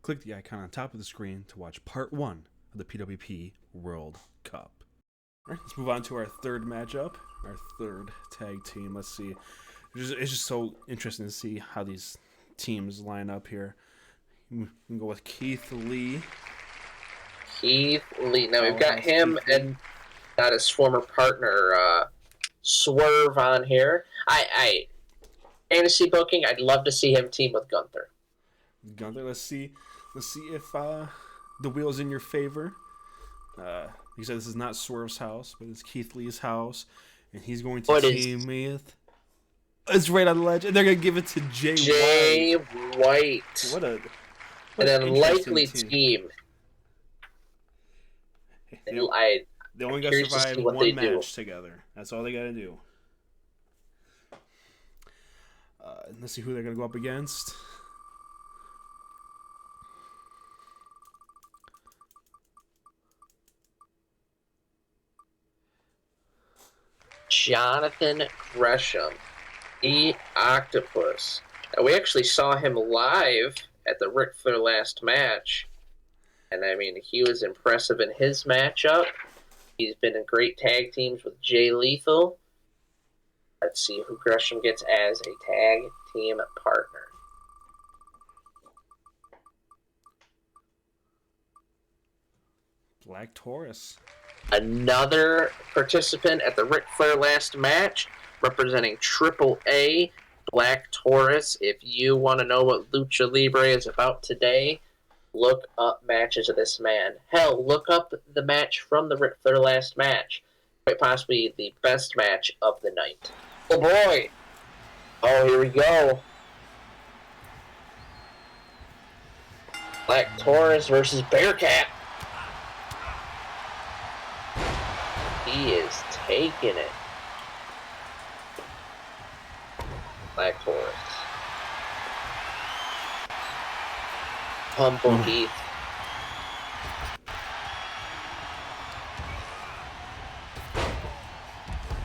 Click the icon on top of the screen to watch part 1 of the PWP World Cup. All right, let's move on to our third matchup, our third tag team. Let's see. It's just so interesting to see how these teams line up here. We can go with Keith Lee. Keith Lee. Now we've got him and got his former partner Swerve on here. I fantasy booking. I'd love to see him team with Gunther. Let's see if the wheel's in your favor. He said this is not Swerve's house, but it's Keith Lee's house, and he's going to team with. It's right on the ledge, and they're gonna give it to Jay White. What an unlikely team. They only got to survive one match together. That's all they got to do. Let's see who they're gonna go up against. Jonathan Gresham, the Octopus. Now, we actually saw him live at the Ric Flair last match. And, I mean, he was impressive in his matchup. He's been in great tag teams with Jay Lethal. Let's see who Gresham gets as a tag team partner. Black Taurus. Another participant at the Ric Flair last match, representing Triple A, Black Taurus. If you want to know what Lucha Libre is about today, look up matches of this man. Hell, look up the match from the Ric Flair last match. Quite possibly the best match of the night. Oh boy! Oh, here we go. Black Taurus versus Bearcat. He is taking it. Black Taurus. Humble Heath.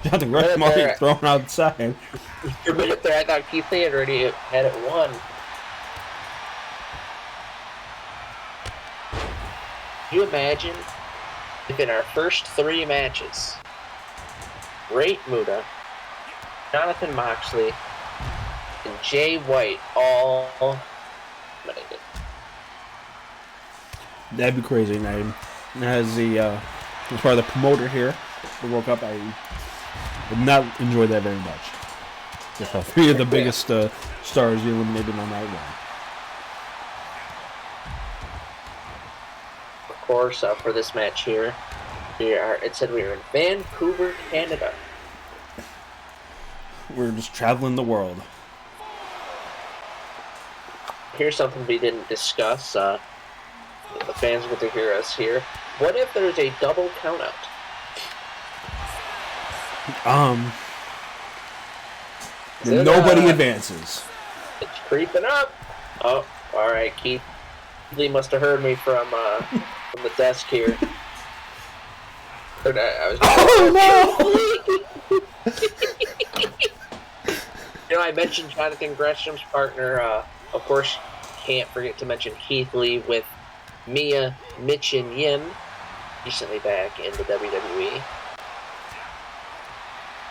Jonathan Gresham already thrown outside. For a minute there, I thought Keith Lee had already had it won. Can you imagine if in our first 3 matches, Great Muta, Jonathan Moxley, and Jay White all dominated? That'd be crazy. And as part of the promoter here, the World Cup, I would not enjoy that very much. If 3 of the biggest stars you eliminated on that one. Of course, for this match here, it said we were in Vancouver, Canada. We're just traveling the world. Here's something we didn't discuss. The fans get to hear us here. What if there's a double countout? Nobody advances. It's creeping up. Oh, all right, Keith Lee must have heard me from the desk here. I mentioned Jonathan Gresham's partner. Of course, can't forget to mention Keith Lee with Mia Michin Yin, recently back in the WWE.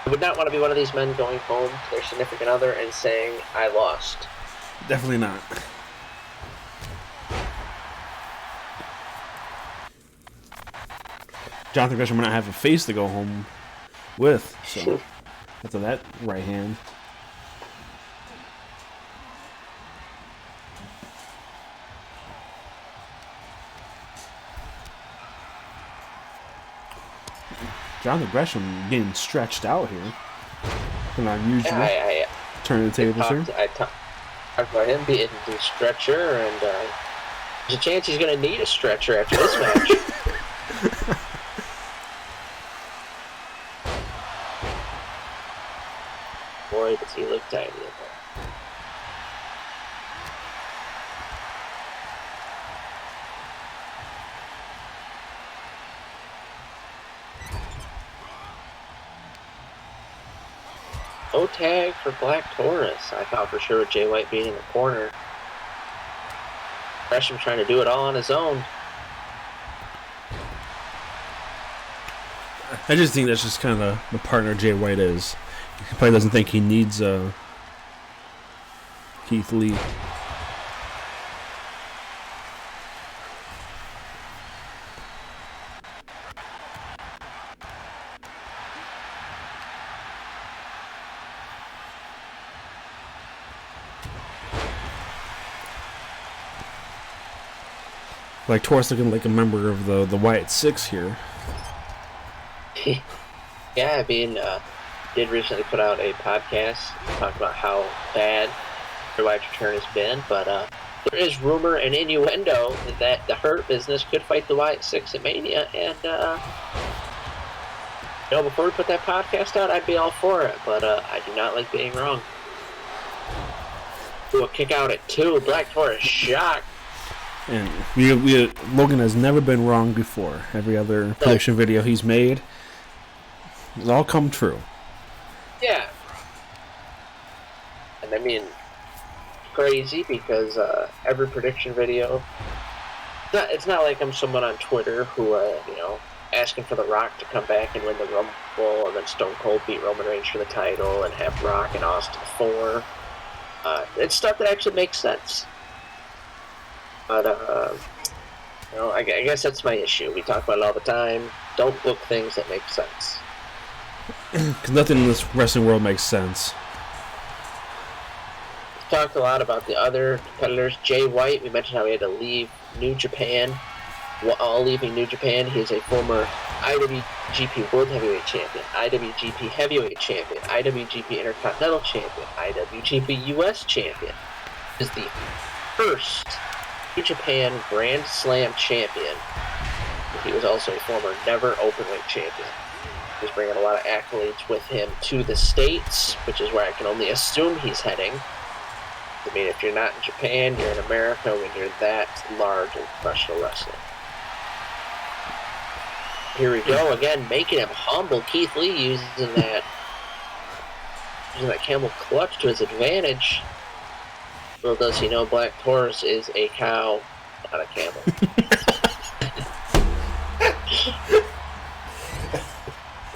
I would not want to be one of these men going home to their significant other and saying, I lost. Definitely not. Jonathan Gresham will not have a face to go home with, so after that right hand. Jonathan Gresham getting stretched out here. An unusual turn of the tables here. I talked about him being the stretcher, and there's a chance he's going to need a stretcher after this match. Boy, does he look tiny in there. No tag for Black Taurus. I thought for sure with Jay White being in the corner. Gresham trying to do it all on his own. I just think that's just kind of the partner Jay White is. He probably doesn't think he needs Keith Lee. Like Torres looking like a member of the Wyatt Six here. Yeah, I mean, did recently put out a podcast talking about how bad their Wyatt's return has been, but there is rumor and innuendo that the Hurt Business could fight the Wyatt Six at Mania, and before we put that podcast out, I'd be all for it, but I do not like being wrong. Do a kick out at 2, Black Taurus shock. And Logan has never been wrong before. Every other prediction video he's made has all come true. Yeah. And I mean, crazy because every prediction video, it's not like I'm someone on Twitter who, asking for The Rock to come back and win the Rumble, and then Stone Cold beat Roman Reigns for the title, and have Rock and Austin 4. It's stuff that actually makes sense. But, I guess that's my issue. We talk about it all the time. Don't book things that make sense. Because nothing in this wrestling world makes sense. We've talked a lot about the other competitors. Jay White, we mentioned how he had to leave New Japan. While leaving New Japan, he's a former IWGP World Heavyweight Champion, IWGP Heavyweight Champion, IWGP Intercontinental Champion, IWGP US Champion. Is the first New Japan Grand Slam champion. He was also a former never openweight champion. He's bringing a lot of accolades with him to the States, which is where I can only assume he's heading. I mean, if you're not in Japan, you're in America when you're that large in professional wrestling. Here we go again, making him humble. Keith Lee using that camel clutch to his advantage. Little does he know, Black Taurus is a cow, not a camel.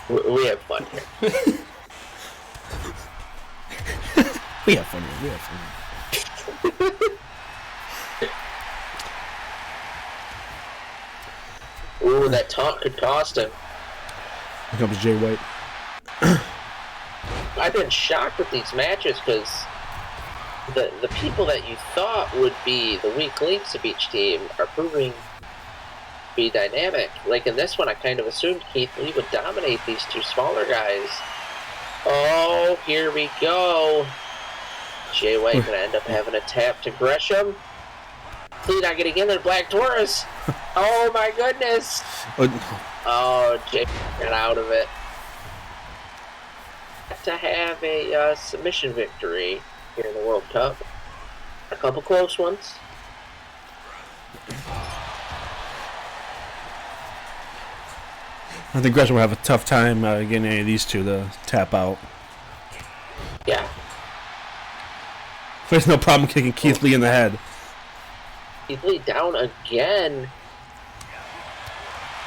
We have fun here. We have fun here. Ooh, that taunt could cost him. Here comes Jay White. I've been shocked with these matches because the people that you thought would be the weak links of each team are proving to be dynamic. Like in this one, I kind of assumed Keith Lee would dominate these two smaller guys. Oh, here we go. Jay White going to end up having a tap to Gresham. Lee not getting in there, Black Taurus. Oh my goodness. Oh, Jay got out of it. To have a submission victory here in the World Cup. A couple close ones. I think Gresham will have a tough time getting any of these two to tap out. Yeah. There's no problem kicking Keith Lee in the head. Keith Lee down again.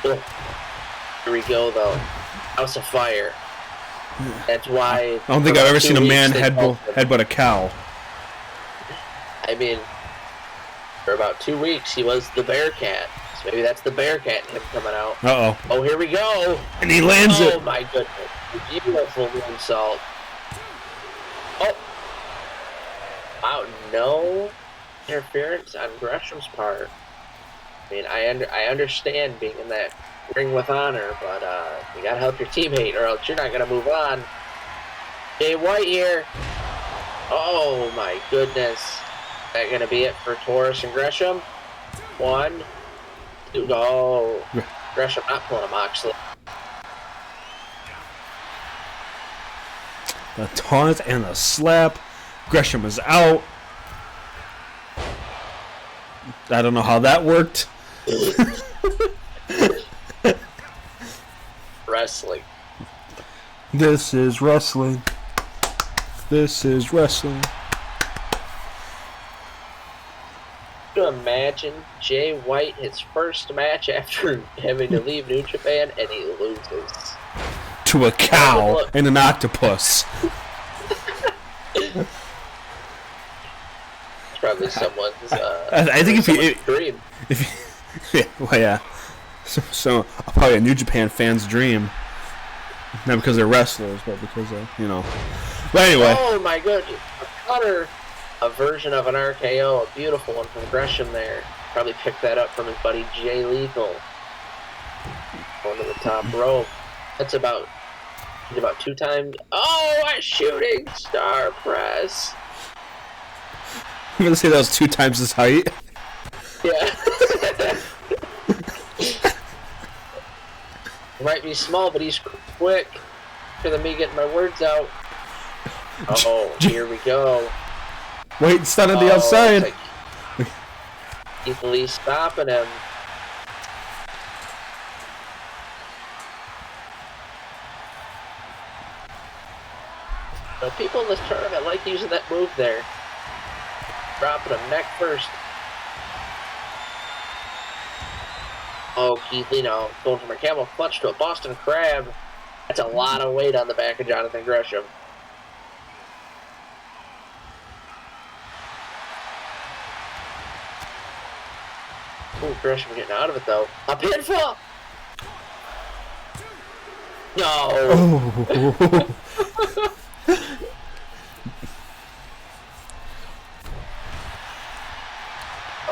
Ugh. Here we go, though. House of Fire. That's why. I don't think I've ever seen a man headbutt a cow. I mean, for about 2 weeks, he was the Bearcat. So maybe that's the Bearcat in him coming out. Uh-oh. Oh, here we go. And he lands it. Oh, my goodness. Beautiful moonsault. Oh. Wow, no interference on Gresham's part. I mean, I understand being in that ring with honor, but you gotta help your teammate or else you're not gonna move on. Jay White here. Oh my goodness. Is that gonna be it for Taurus and Gresham? 1, 2, go. Gresham not pulling a Moxley. The taunt and the slap. Gresham is out. I don't know how that worked. Wrestling. This is wrestling. This is wrestling. Can you imagine Jay White, his first match after having to leave New Japan, and he loses. To a cow and an octopus. It's probably someone's I think dream. Well, yeah. So probably a New Japan fan's dream. Not because they're wrestlers, but because of, But anyway. Oh my goodness. A cutter. A version of an RKO. A beautiful one from Gresham there. Probably picked that up from his buddy Jay Lethal. Going to the top rope. That's about 2 times. Oh, a shooting star press. I'm going to say that was 2 times his height. Yeah. Might be small, but he's quick. Better than me getting my words out. Oh, here we go. Wait, stand on the outside. Like Keith Lee stopping him. People in this tournament like using that move there. Dropping him neck first. Oh, Keith Lee now going from a camel clutch to a Boston Crab. That's a lot of weight on the back of Jonathan Gresham. Oh, Gresham getting out of it though. A pinfall! No! Oh.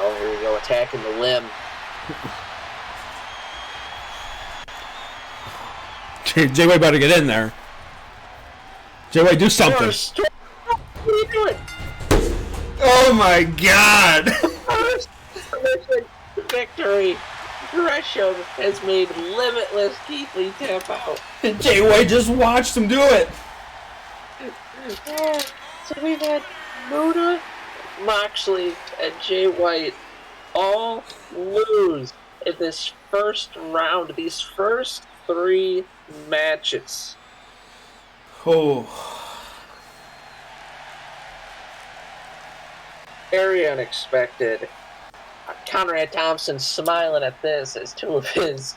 Oh, here we go, attacking the limb. Jay White better get in there. Jay White, do something. What are you doing? Oh my God! Victory! Gresham has made limitless Keith Lee tap out. Jay White just watched him do it. So we've had Muta, Moxley, and Jay White all lose in this first round. These first 3 matches. Oh. Very unexpected. Conrad Thompson smiling at this as 2 of his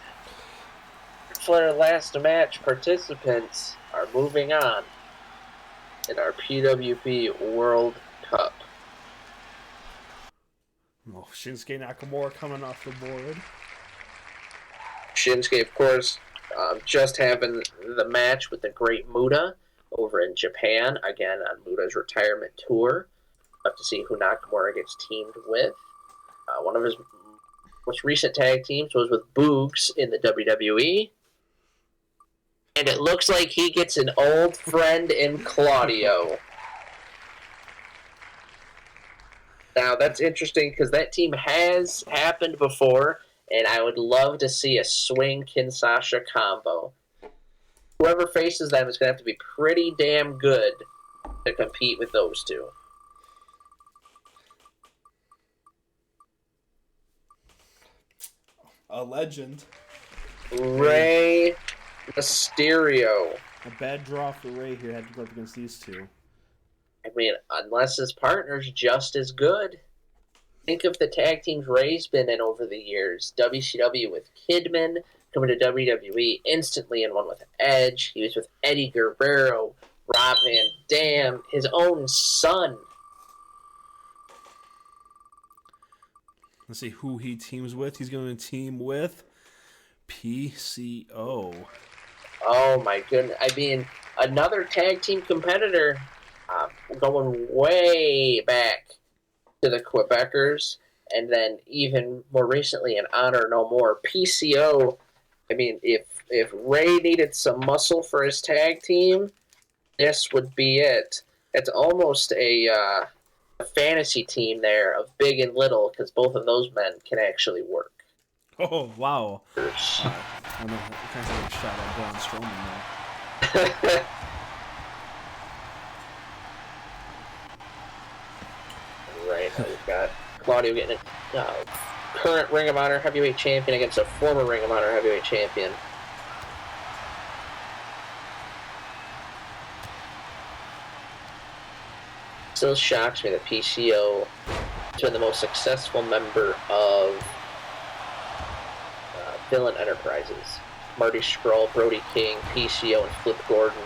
Flair last match participants are moving on in our PWP World Cup. Oh, Shinsuke Nakamura coming off the board. Shinsuke, of course, just having the match with the Great Muta over in Japan, again on Muta's retirement tour. Love to see who Nakamura gets teamed with. One of his most recent tag teams was with Boogs in the WWE. And it looks like he gets an old friend in Claudio. Now, that's interesting because that team has happened before, and I would love to see a swing Kinshasa combo. Whoever faces them is going to have to be pretty damn good to compete with those 2. A legend. Rey Mysterio. A bad draw for Rey here. Had to go up against these 2. I mean, unless his partner's just as good. Think of the tag teams Rey's been in over the years. WCW with Kidman, coming to WWE instantly in one with Edge. He was with Eddie Guerrero, Rob Van Dam, his own son. Let's see who he teams with. He's going to team with PCO. Oh my goodness. I mean, another tag team competitor going way back to the Quebecers, and then even more recently in Honor No More. PCO, I mean, if Rey needed some muscle for his tag team, this would be it. It's almost a fantasy team there of big and little, because both of those men can actually work. Oh, wow. I don't know, kind of like a shot at Braun Strowman there. Right, we've got Claudio getting a current Ring of Honor heavyweight champion against a former Ring of Honor heavyweight champion. Still shocks me that PCO He's been the most successful member of Villain Enterprises. Marty Scurll, Brody King, PCO, and Flip Gordon.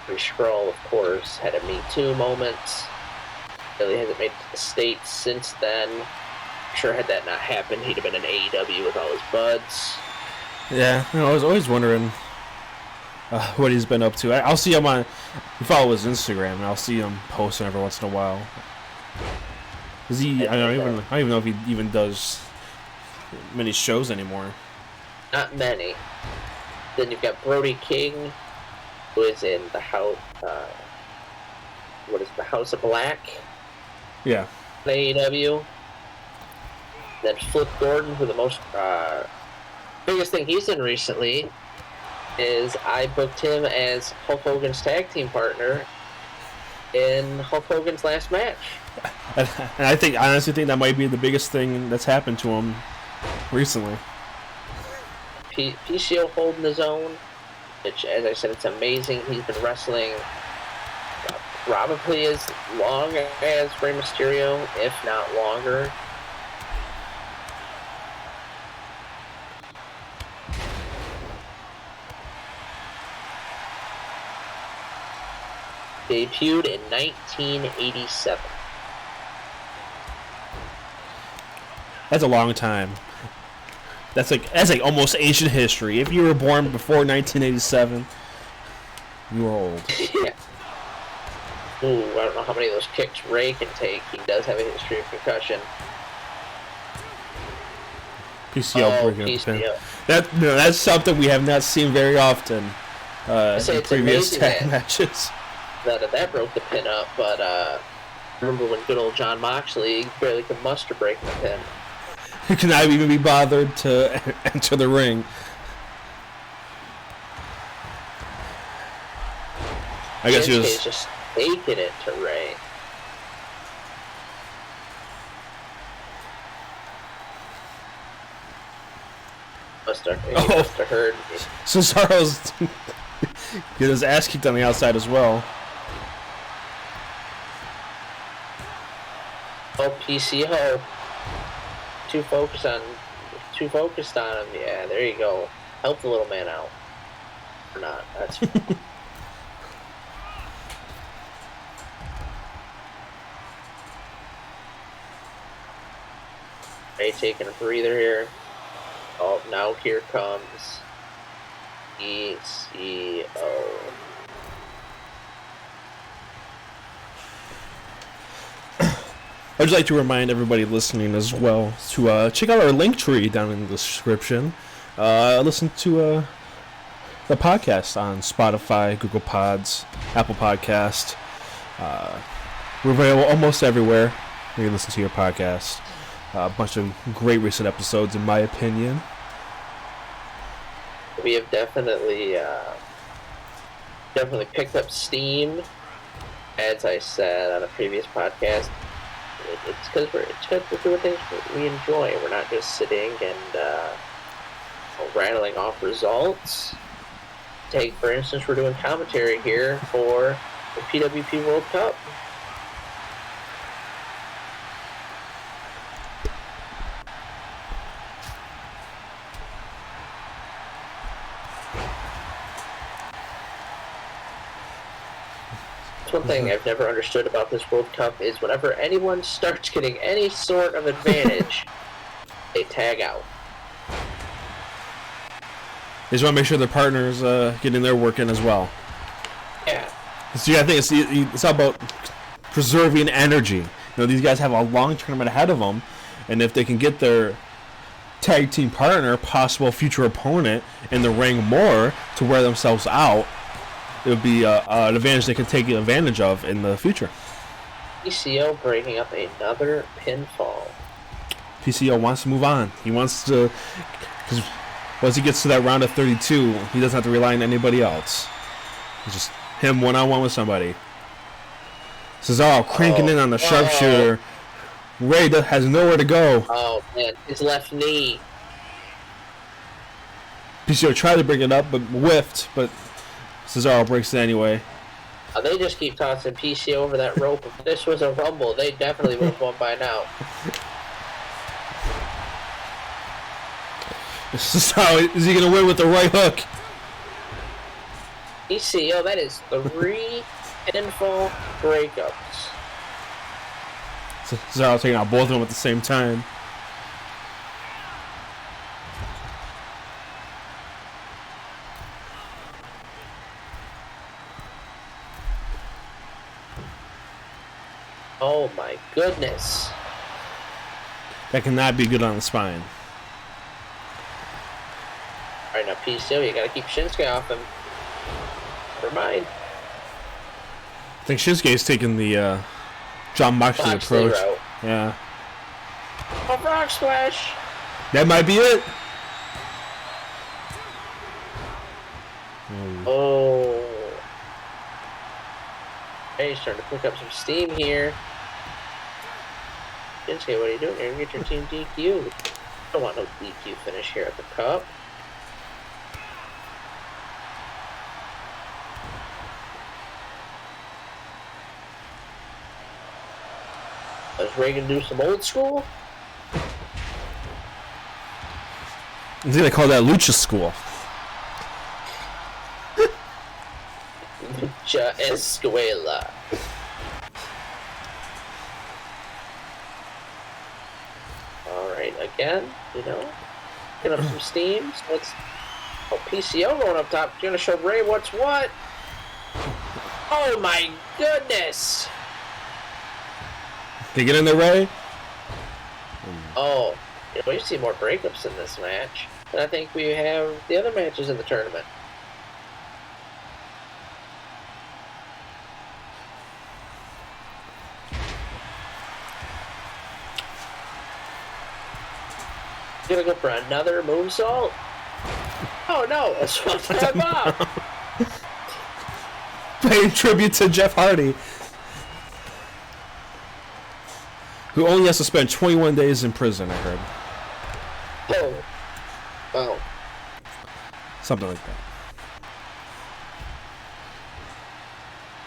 Marty Scurll, of course, had a Me Too moment. Really hasn't made it to the States since then. I'm sure had that not happened, he'd have been in AEW with all his buds. Yeah, I was always wondering what he's been up to. I'll see him I follow his Instagram, and I'll see him posting every once in a while. Is he? I don't even know if he even does many shows anymore. Not many. Then you've got Brody King, who is in the House. What is the House of Black? Yeah. AEW. Then Flip Gordon, who the most biggest thing he's done recently is I booked him as Hulk Hogan's tag team partner in Hulk Hogan's last match. And I honestly think that might be the biggest thing that's happened to him recently. PCO holding his own, which, as I said, it's amazing. He's been wrestling probably as long as Rey Mysterio, if not longer. Debuted in 1987. That's a long time. That's like almost ancient history. If you were born before 1987, you were old. Yeah. Ooh, I don't know how many of those kicks Ray can take. He does have a history of concussion. PCO breaking up the pin. That's something we have not seen very often in previous tag matches. That broke the pin up, but remember when good old John Moxley barely could muster breaking the pin. He cannot even be bothered to enter the ring. I guess he was just taking it to Ray. Must have heard. Cesaro's get his ass kicked on the outside as well. Oh, PCO. Too focused on him. Yeah, there you go. Help the little man out. Or not. That's Ray taking a breather here. Oh, now here comes PCO. I'd just like to remind everybody listening as well to check out our link tree down in the description. Listen to the podcast on Spotify, Google Pods, Apple Podcast. We're available almost everywhere where you listen to your podcast. A bunch of great recent episodes, in my opinion. We have definitely picked up steam, as I said on a previous podcast. It's because we're doing things we enjoy. We're not just sitting and rattling off results. Take, for instance, we're doing commentary here for the PWP World Cup. One thing I've never understood about this World Cup is whenever anyone starts getting any sort of advantage, they tag out. They just want to make sure their partner's getting their work in as well. Yeah. So yeah, I think it's all about preserving energy. You know, these guys have a long tournament ahead of them, and if they can get their tag team partner, possible future opponent, in the ring more to wear themselves out, it would be an advantage they could take advantage of in the future. PCO breaking up another pinfall. PCO wants to move on. He wants to, because once he gets to that round of 32, he doesn't have to rely on anybody else. It's just him one-on-one with somebody. Cesaro cranking in on the sharpshooter. Ray has nowhere to go. Oh, man. His left knee. PCO tried to bring it up, but whiffed, but Cesaro breaks it anyway. They just keep tossing PC over that rope. If this was a Rumble, they definitely would have won by now. This is how is he going to win with the right hook? PCO, that is 3 pinfall breakups. So I'll take out both of them at the same time. Oh my goodness. That cannot be good on the spine. Alright, now PCO, you gotta keep Shinsuke off him. Never mind. I think Shinsuke's taking the John Moxley approach. Route. Yeah. Oh, Frog Splash! That might be it. Oh. Hey, he's starting to pick up some steam here. Shinsuke, what are you doing here? Get your team DQ. I don't want no DQ finish here at the cup. Does Reagan do some old school? I think they call that Lucha School. Lucha Escuela. Alright, again, you know, get up some steam. So let's. Oh, PCO going up top. Gonna show Ray what's what. Oh my goodness! Can you get in there, Ray? Oh, you know, we see more breakups in this match than I think we have the other matches in the tournament. Gonna go for another moonsault? Oh no, that's what I'm up. Paying tribute to Jeff Hardy, who only has to spend 21 days in prison, I heard. Oh. Wow. Something like that.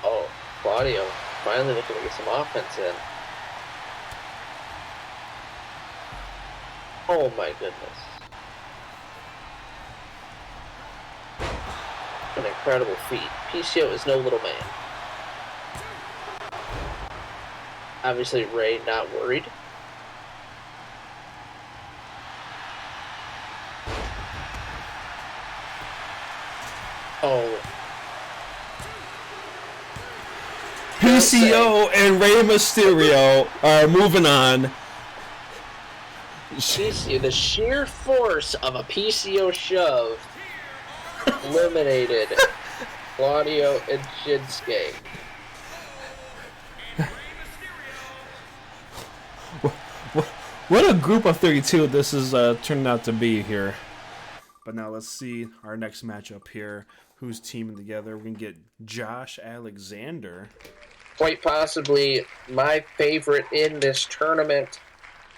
Oh, Claudio finally looking to get some offense in. Oh my goodness. An incredible feat. PCO is no little man. Obviously, Ray not worried. Oh. PCO and Rey Mysterio are moving on. PCO, the sheer force of a PCO shove eliminated Claudio and Shinsuke. What a group of 32 this is turning out to be here. But now let's see our next matchup here. Who's teaming together? We can get Josh Alexander. Quite possibly my favorite in this tournament.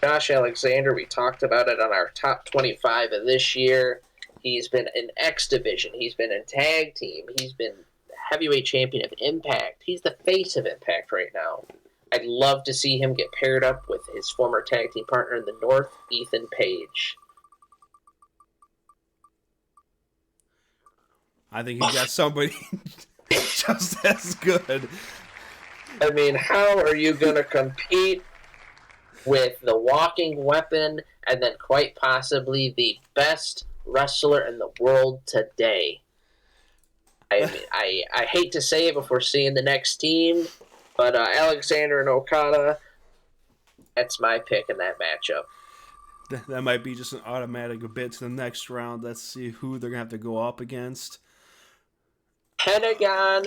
Josh Alexander, we talked about it on our top 25 of this year. He's been in X Division. He's been in Tag Team. He's been heavyweight champion of Impact. He's the face of Impact right now. I'd love to see him get paired up with his former tag team partner in the North, Ethan Page. I think he got somebody just as good. I mean, how are you going to compete with the walking weapon and then quite possibly the best wrestler in the world today? I mean, I hate to say it before seeing the next team, but Alexander and Okada, that's my pick in that matchup. That might be just an automatic bit to the next round. Let's see who they're going to have to go up against. Pentagon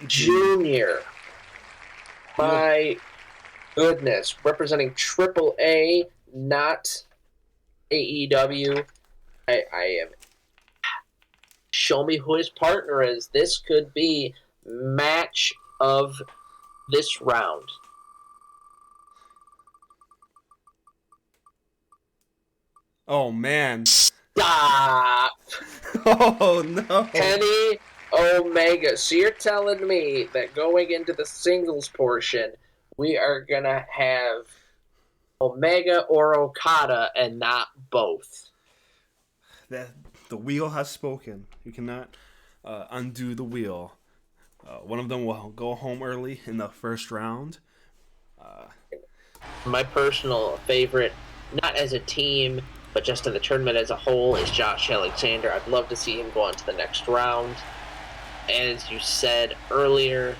Jr. My goodness. Representing AAA, not AEW. I am... Show me who his partner is. This could be match of this round. Oh, man. Stop! Oh, no. Kenny Omega. So you're telling me that going into the singles portion, we are going to have Omega or Okada and not both. The wheel has spoken. You cannot undo the wheel. One of them will go home early in the first round. My personal favorite, not as a team, but just in the tournament as a whole, is Josh Alexander. I'd love to see him go on to the next round. As you said earlier,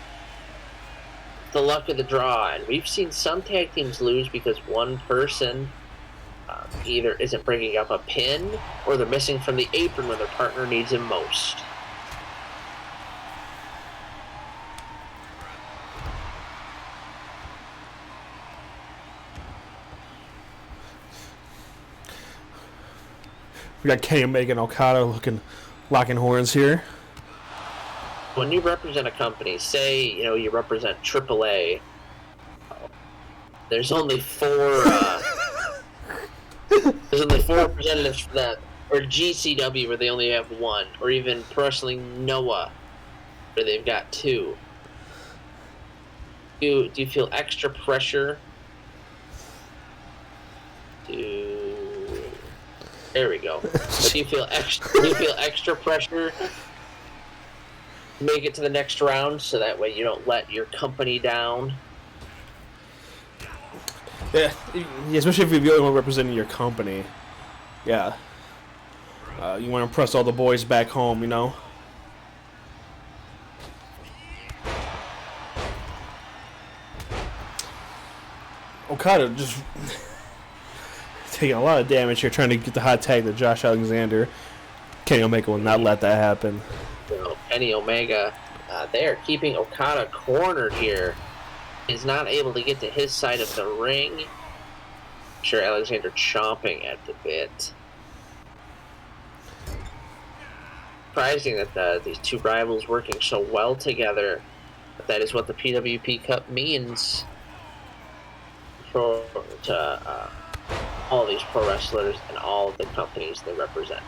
the luck of the draw. And we've seen some tag teams lose because one person either isn't bringing up a pin or they're missing from the apron when their partner needs him most. We got Kenny Omega and Okada locking horns here. When you represent a company, say you represent AAA, there's only four. There's only four representatives for that, or GCW where they only have one, or even Pro Wrestling Noah where they've got two. Do you feel extra pressure to? There we go. Do you feel extra pressure to make it to the next round so that way you don't let your company down? Yeah, especially if you're the only one representing your company. Yeah. You want to impress all the boys back home, Okada just taking a lot of damage here, trying to get the hot tag to Josh Alexander. Kenny Omega will not let that happen. Kenny Omega, they are keeping Okada cornered here. He's not able to get to his side of the ring. I'm sure Alexander chomping at the bit. Surprising that these two rivals working so well together. But that is what the PWP Cup means to all these pro wrestlers and all of the companies they represent.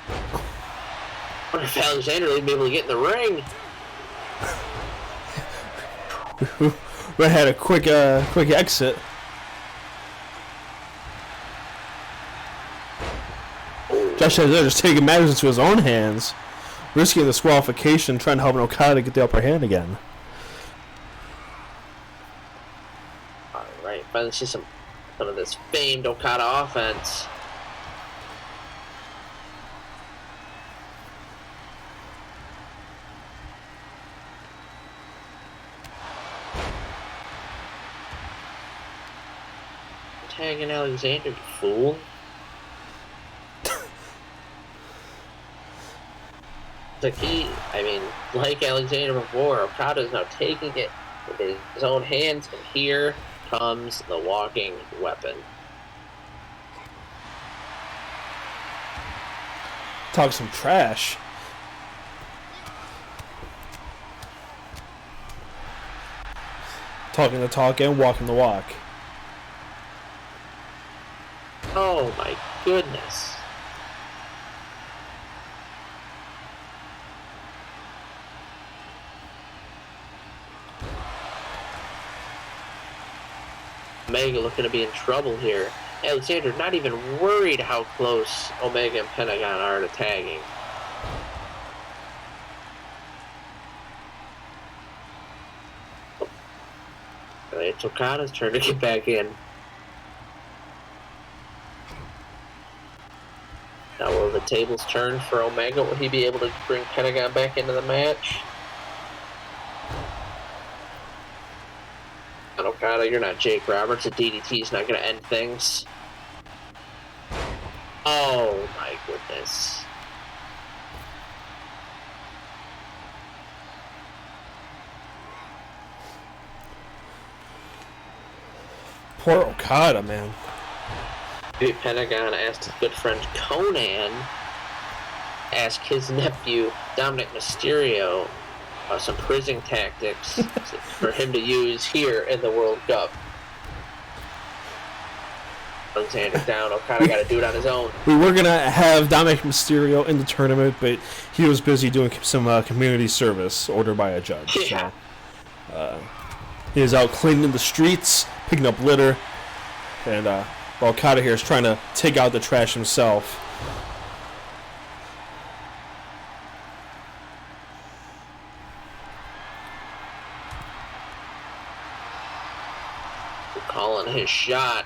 I wonder if Alexander will be able to get in the ring. We had a quick exit. Josh Alexander just taking matters into his own hands, risking the disqualification, trying to help Okada get the upper hand again. All right, finally see some of this famed Okada offense. Tagging Alexander, you fool. Like Alexander before, Okada's now taking it with his own hands, and here comes the walking weapon. Talk some trash. Talking the talk and walking the walk. Oh my goodness. Omega looking to be in trouble here. Alexander not even worried how close Omega and Pentagon are to tagging. It's Okada's turn to get back in. Now will the tables turn for Omega? Will he be able to bring Pentagon back into the match? And Okada, you're not Jake Roberts. A DDT is not going to end things. Oh my goodness. Poor Okada, man. Pentagon asked his good friend Conan, ask his nephew Dominic Mysterio some prison tactics for him to use here in the World Cup. Alexander down. Okada got to do it on his own. We were going to have Dominic Mysterio in the tournament, but he was busy doing some community service ordered by a judge. Yeah. So, he is out cleaning the streets, picking up litter, and Okada here is trying to take out the trash himself. Calling his shot.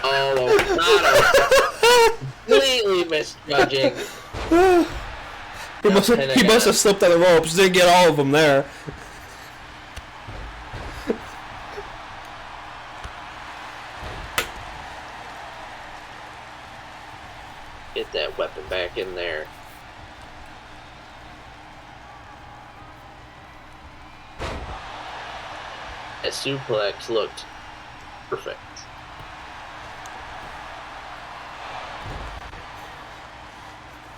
Oh, Okada completely misjudging. He must have slipped on the ropes. Didn't get all of them there. Get that weapon back in there. That suplex looked perfect.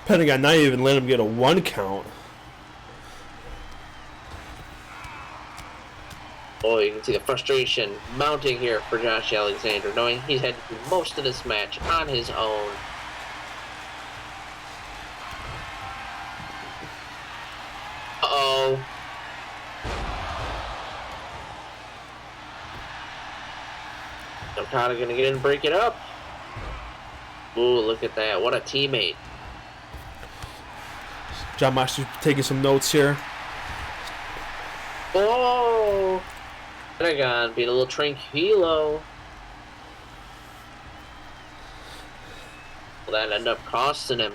Pentagon not even let him get a 1 count. Oh, you can see the frustration mounting here for Josh Alexander, knowing he's had to do most of this match on his own. Uh-oh. Okada gonna get in and break it up. Ooh, look at that. What a teammate. John Moxley taking some notes here. Oh! Pentagon being a little tranquilo. Well, that ended up costing him.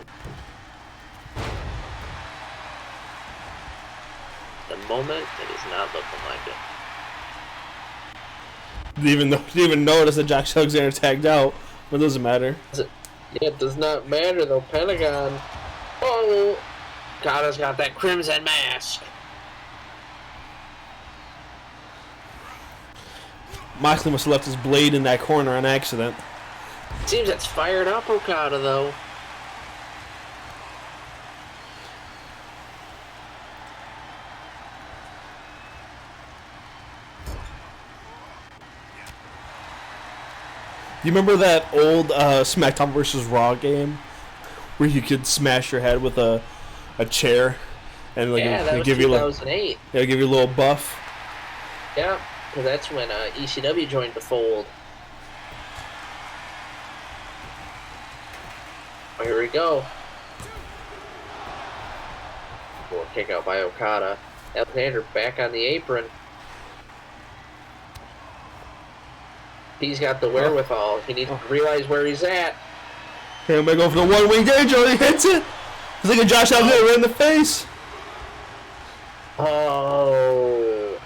At the moment, it is not looking like it. Didn't even notice that Josh Alexander tagged out, but it doesn't matter. Yeah, it does not matter though. Pentagon. Oh! Okada's got that crimson mask. Moxley must have left his blade in that corner on accident. Seems that's fired up Okada though. You remember that old SmackDown vs. Raw game where you could smash your head with a chair and like Yeah, that was give 2008. It'll give you a little buff. Yeah, because that's when ECW joined the fold. Oh, here we go. Cool kick out by Okada. Alexander back on the apron. He's got the wherewithal. He needs to realize where he's at. Here, I'm gonna go for the one-wing danger. He hits it. It's like a Josh Alexander right in the face. Oh.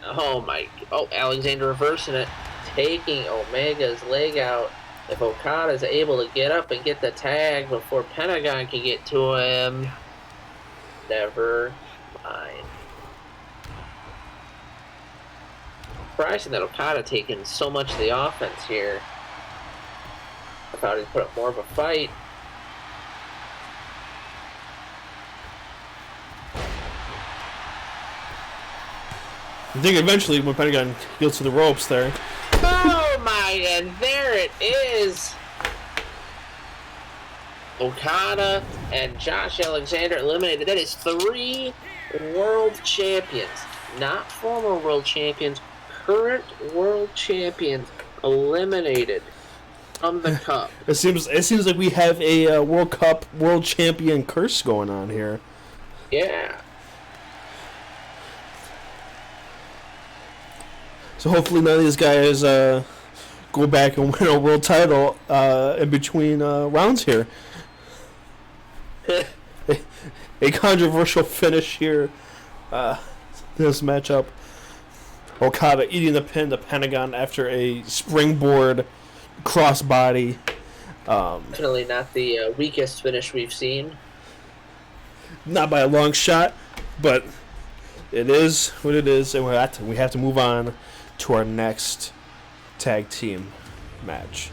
Oh my. Oh, Alexander reversing it. Taking Omega's leg out. If Okada's able to get up and get the tag before Pentagon can get to him, never mind. Surprising that Okada taking so much of the offense here. I thought he'd put up more of a fight. I think eventually when Pentagon gets to the ropes there. Oh my, and there it is! Okada and Josh Alexander eliminated. That is 3 world champions. Not former world champions, current world champions eliminated from the cup. It seems like we have a World Cup world champion curse going on here. Yeah. So hopefully none of these guys go back and win a world title in between rounds here. A controversial finish here. This matchup. Okada eating the pin to Pentagon after a springboard crossbody. Definitely not the weakest finish we've seen. Not by a long shot, but it is what it is, and we have to move on to our next tag team match.